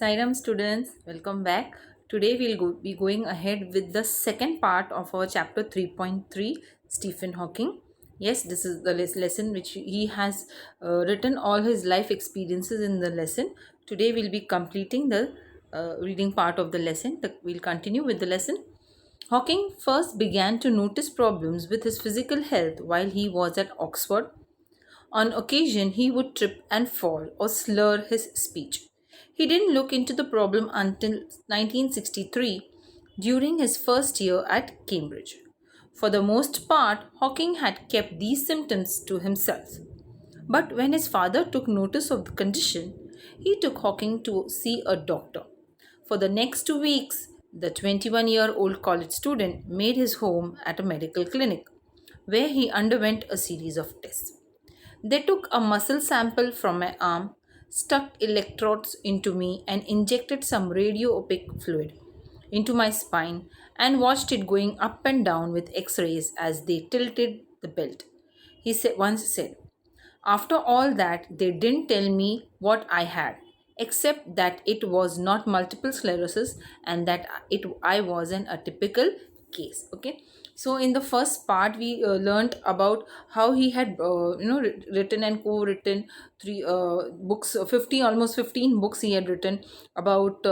Sairam students, welcome back. Today be going ahead with the second part of our chapter 3.3, Stephen Hawking. Yes, this is the lesson which he has written all his life experiences in the lesson. Today we'll be completing the reading part of the lesson. We'll continue with the lesson. Hawking first began to notice problems with his physical health while he was at Oxford. On occasion, he would trip and fall or slur his speech. He didn't look into the problem until 1963 during his first year at Cambridge. For the most part, Hawking had kept these symptoms to himself. But when his father took notice of the condition, he took Hawking to see a doctor. For the next 2 weeks, the 21-year-old college student made his home at a medical clinic, where he underwent a series of tests. They took a muscle sample from my arm, stuck electrodes into me, and injected some radio-opaque fluid into my spine and watched it going up and down with x-rays as they tilted the belt. Once said, after all that, they didn't tell me what I had, except that it was not multiple sclerosis and that I was an atypical case. Okay, so in the first part, we learned about how he had, written and co-written three books, 50, almost 15 books he had written about.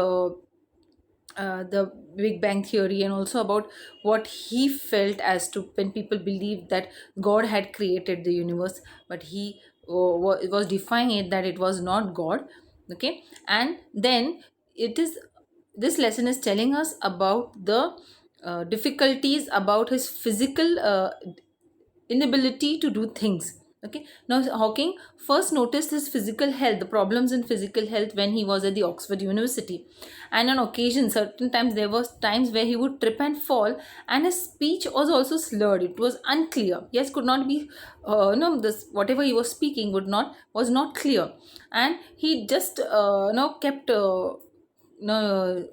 The Big Bang Theory, and also about what he felt as to when people believed that God had created the universe, but he was defying it that it was not God. Okay, and then it is this lesson is telling us about the difficulties about his physical inability to do things. Okay, now Hawking first noticed his physical health, the problems in physical health, when he was at the Oxford University. And on occasion, certain times, there was times where he would trip and fall, and his speech was also slurred. It was unclear. Yes, could not be no, this whatever he was speaking was not clear. And he just kept no,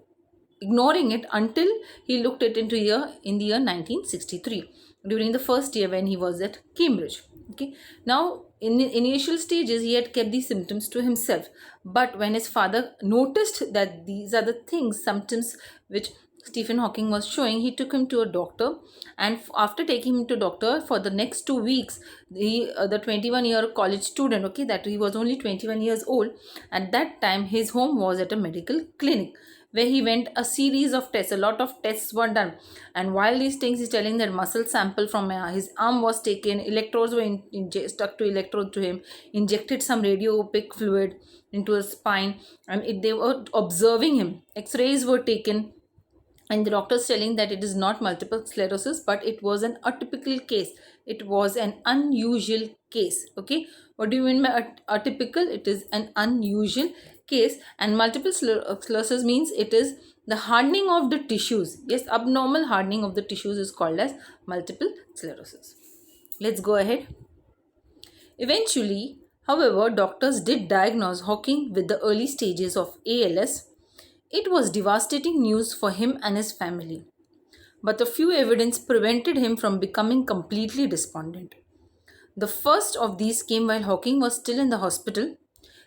ignoring it until he looked it into year in the year 1963, during the first year when he was at Cambridge. Okay, now in the initial stages he had kept these symptoms to himself, but when his father noticed that these are the things, symptoms which Stephen Hawking was showing, he took him to a doctor. And after taking him to doctor, for the next 2 weeks, the 21-year college student, okay, that he was only 21 years old at that time, his home was at a medical clinic where he went a series of tests. A lot of tests were done, and while these things, he's telling that muscle sample from his arm was taken, electrodes were stuck to electrode to him, injected some radio opaque fluid into his spine, and they were observing him. X-rays were taken, and the doctors telling that it is not multiple sclerosis, but it was an atypical case. It was an unusual case. Okay, what do you mean by atypical? It is an unusual case. And multiple sclerosis means it is the hardening of the tissues. Yes, abnormal hardening of the tissues is called as multiple sclerosis. Let's go ahead. Eventually, however, doctors did diagnose Hawking with the early stages of ALS. It was devastating news for him and his family, but a few evidence prevented him from becoming completely despondent. The first of these came while Hawking was still in the hospital.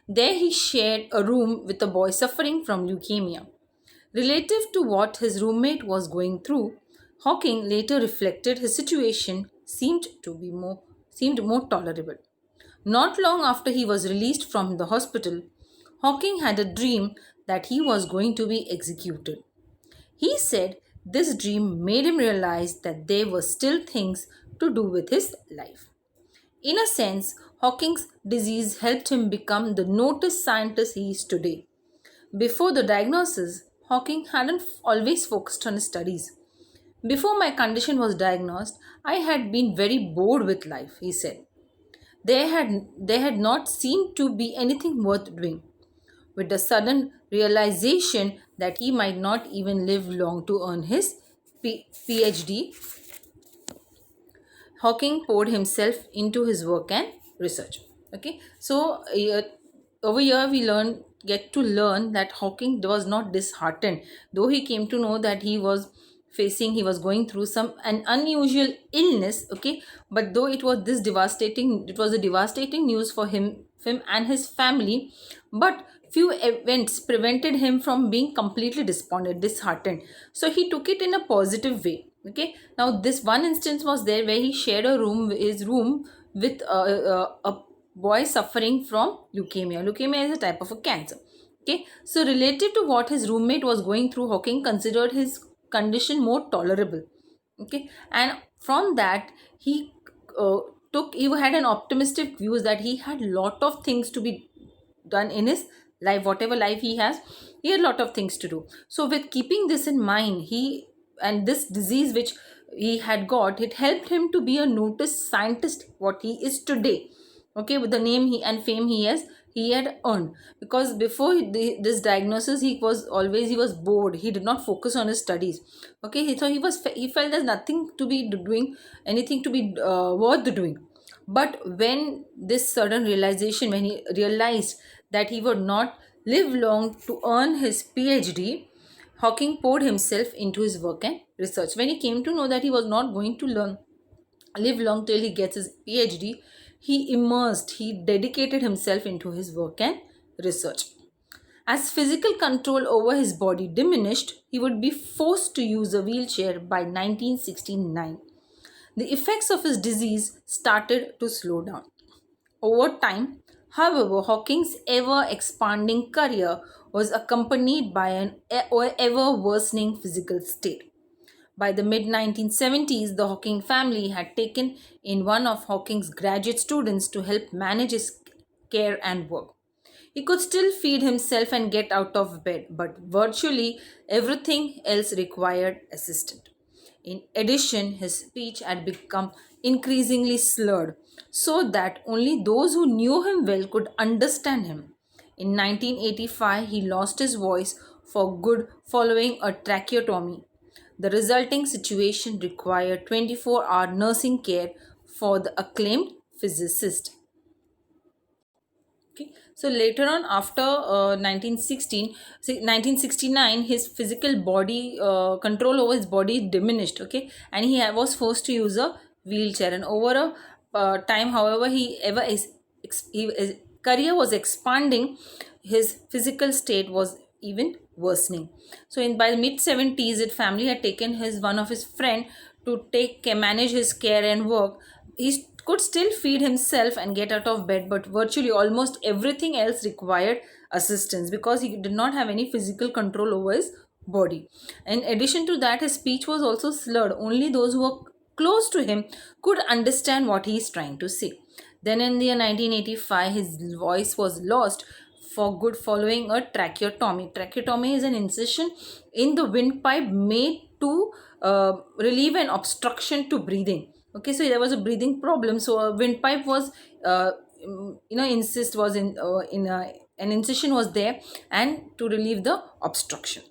There he shared a room with a boy suffering from leukemia. Relative to what his roommate was going through, Hawking later reflected his situation seemed more tolerable. Not long after he was released from the hospital, Hawking had a dream that he was going to be executed. He said this dream made him realize that there were still things to do with his life. In a sense, Hawking's disease helped him become the noticed scientist he is today. Before the diagnosis, Hawking hadn't always focused on his studies. Before my condition was diagnosed, I had been very bored with life, he said. There had not seemed to be anything worth doing. With the sudden realization that he might not even live long to earn his PhD, Hawking poured himself into his work and research. Okay, so over here we get to learn that Hawking was not disheartened, though he came to know that he was going through an unusual illness. Okay, but though it was a devastating news for him and his family, but few events prevented him from being completely despondent, disheartened. So he took it in a positive way. Okay, now this one instance was there where he shared his room with a boy suffering from leukemia. Leukemia is a type of a cancer. Okay, so relative to what his roommate was going through, Hawking considered his condition more tolerable. Okay, and from that he uh, he had an optimistic views that he had lot of things to be done in his life. Whatever life he has, he had a lot of things to do. So with keeping this in mind, he and this disease which he had got, it helped him to be a noticed scientist what he is today. Okay, with the name and fame he had earned. Because before this diagnosis, he was bored, he did not focus on his studies. Okay, so he felt there's nothing to be doing, anything to be worth doing. But when this sudden realization, when he realized that he would not live long to earn his PhD, Hawking poured himself into his work and research. When he came to know that he was not going to live long till he gets his PhD, he dedicated himself into his work and research. As physical control over his body diminished, he would be forced to use a wheelchair by 1969. The effects of his disease started to slow down. Over time, however, Hawking's ever expanding career was accompanied by an ever worsening physical state. By the mid 1970s, the Hawking family had taken in one of Hawking's graduate students to help manage his care and work. He could still feed himself and get out of bed, but virtually everything else required assistance. In addition, his speech had become increasingly slurred, so that only those who knew him well could understand him. In 1985, he lost his voice for good following a tracheotomy. The resulting situation required 24-hour nursing care for the acclaimed physicist. Okay. So later on, after 1969, his physical body control over his body diminished. Okay, and he was forced to use a wheelchair. And over a time, however, his career was expanding, his physical state was even worsening. So in by the mid 70s, his family had taken his one of his friend to manage his care and work. He could still feed himself and get out of bed, but virtually almost everything else required assistance because he did not have any physical control over his body. In addition to that, his speech was also slurred. Only those who were close to him could understand what he is trying to say. Then in the year 1985, his voice was lost for good following a tracheotomy. Tracheotomy is an incision in the windpipe made to relieve an obstruction to breathing. Okay, so there was a breathing problem, so a windpipe was insist was in an incision was there, and to relieve the obstruction.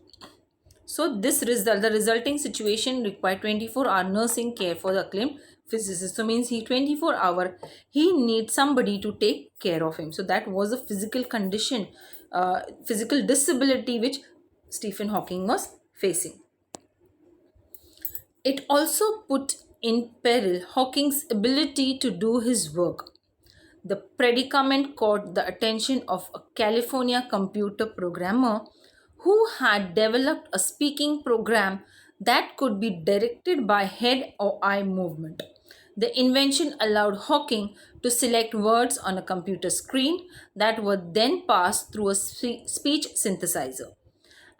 So the resulting situation required 24-hour nursing care for the acclaimed physicist. So means he 24-hour he needs somebody to take care of him. So that was a physical condition, physical disability which Stephen Hawking was facing. It also put in peril Hawking's ability to do his work. The predicament caught the attention of a California computer programmer who had developed a speaking program that could be directed by head or eye movement. The invention allowed Hawking to select words on a computer screen that were then passed through a speech synthesizer.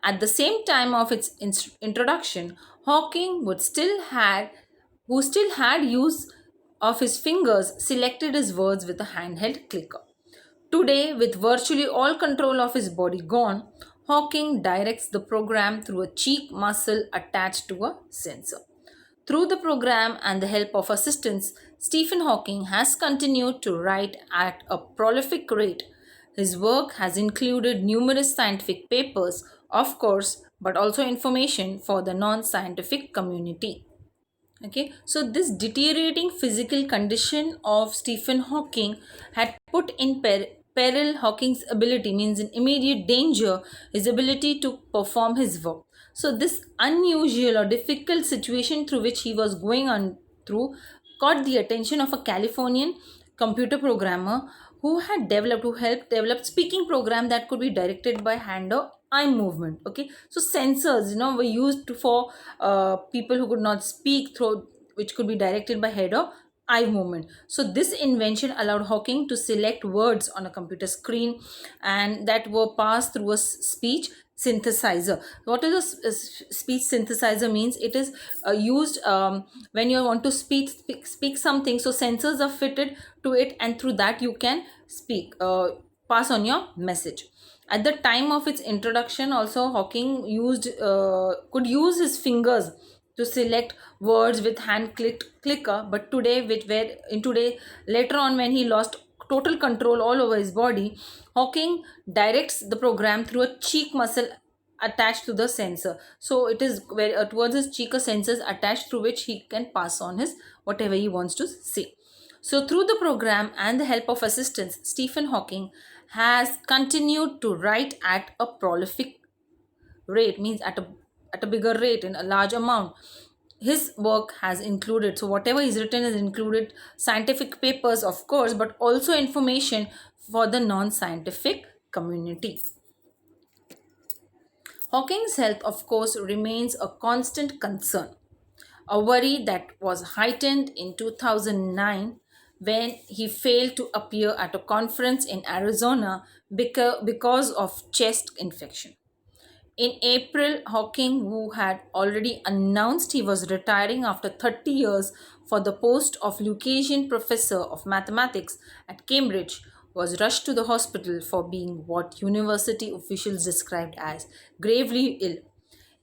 At the same time of its introduction, Hawking who still had use of his fingers, selected his words with a handheld clicker. Today, with virtually all control of his body gone, Hawking directs the program through a cheek muscle attached to a sensor. Through the program and the help of assistants, Stephen Hawking has continued to write at a prolific rate. His work has included numerous scientific papers, of course, but also information for the non scientific community. Okay, so this deteriorating physical condition of Stephen Hawking had put in peril Hawking's ability, means in immediate danger, his ability to perform his work. So this unusual or difficult situation through which he was going on through caught the attention of a Californian computer programmer who helped develop speaking program that could be directed by hand or eye movement. Okay, so sensors, were used for people who could not speak through, which could be directed by head or eye movement. So this invention allowed Hawking to select words on a computer screen, and that were passed through a speech synthesizer. What is a speech synthesizer means? It is used when you want to speak something, so sensors are fitted to it, and through that you can speak, pass on your message. At the time of its introduction also, Hawking could use his fingers to select words with hand clicker, but today, later on, when he lost total control all over his body, Hawking directs the program through a cheek muscle attached to the sensor. So it is where towards his cheek a sensors attached through which he can pass on his whatever he wants to say. So through the program and the help of assistants, Stephen Hawking has continued to write at a prolific rate, means at a bigger rate, in a large amount. His work has included, so whatever is written has included scientific papers, of course, but also information for the non-scientific community. Hawking's health, of course, remains a constant concern, a worry that was heightened in 2009 when he failed to appear at a conference in Arizona because of chest infection. In April, Hawking, who had already announced he was retiring after 30 years for the post of Lucasian Professor of Mathematics at Cambridge, was rushed to the hospital for being what university officials described as gravely ill.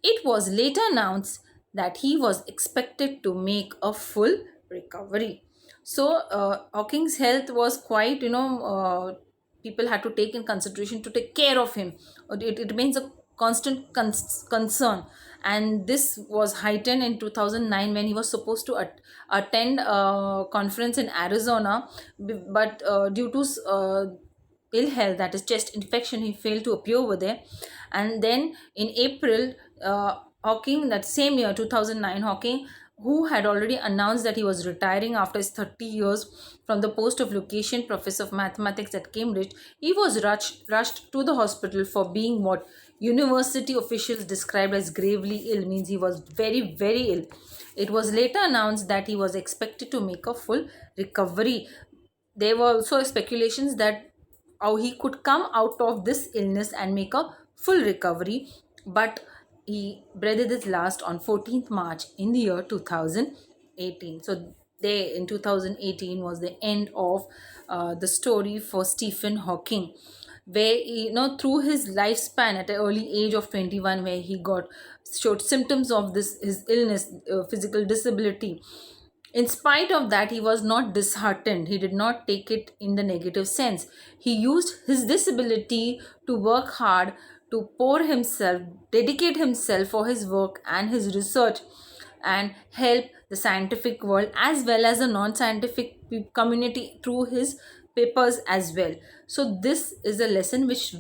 It was later announced that he was expected to make a full recovery. So, Hawking's health was quite, people had to take in consideration to take care of him. It remains a constant concern. And this was heightened in 2009 when he was supposed to attend a conference in Arizona, but due to ill health, that is chest infection, he failed to appear over there. And then in April, Hawking, that same year 2009, Hawking, who had already announced that he was retiring after his 30 years from the post of Lucasian Professor of Mathematics at Cambridge, he was rushed to the hospital for being what university officials described as gravely ill, means he was very, very ill. It was later announced that he was expected to make a full recovery. There were also speculations that how he could come out of this illness and make a full recovery, but he breathed his last on 14th March in the year 2018. So they in 2018 was the end of the story for Stephen Hawking, where through his lifespan at an early age of 21, where he showed symptoms of this his illness, physical disability. In spite of that, he was not disheartened. He did not take it in the negative sense. He used his disability to work hard, to pour himself, dedicate himself for his work and his research, and help the scientific world as well as the non-scientific community through his papers as well. So this is a lesson which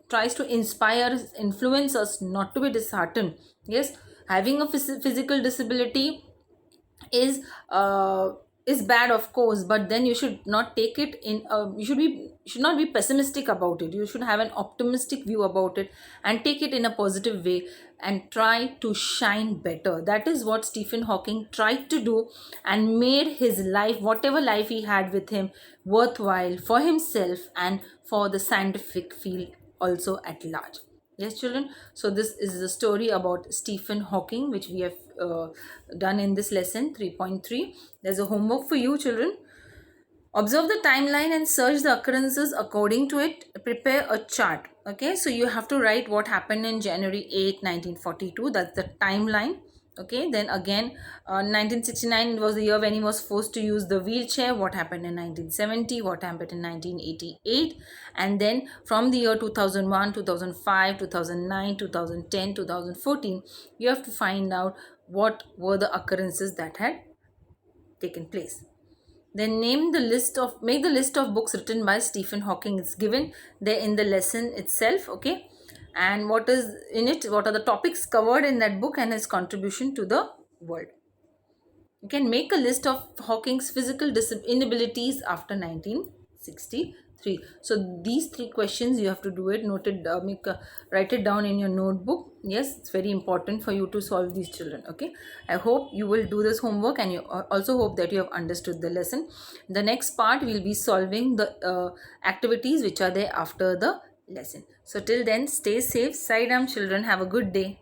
tries to inspire, influence us not to be disheartened. Yes, having a physical disability is uh, is bad, of course, but then you should not take it in you should not be pessimistic about it. You should have an optimistic view about it and take it in a positive way and try to shine better. That is what Stephen Hawking tried to do, and made his life, whatever life he had with him, worthwhile for himself and for the scientific field also at large. Yes, children. So this is the story about Stephen Hawking, which we have done in this lesson 3.3. There's a homework for you, children. Observe the timeline and search the occurrences according to it. Prepare a chart. Okay, so you have to write what happened in January 8, 1942. That's the timeline. Okay, then again 1969 was the year when he was forced to use the wheelchair. What happened in 1970? What happened in 1988? And then from the year 2001, 2005, 2009, 2010, 2014, you have to find out what were the occurrences that had taken place. Then make the list of books written by Stephen Hawking. It's given there in the lesson itself. Okay, and what is in it, what are the topics covered in that book and his contribution to the world. You can make a list of Hawking's physical inabilities after 1940. 63. So these three questions you have to do it, note it, write it down in your notebook. Yes, it's very important for you to solve these children. Okay, I hope you will do this homework, and you also hope that you have understood the lesson. The next part will be solving the activities which are there after the lesson. So till then, stay safe. Sai Ram children, have a good day.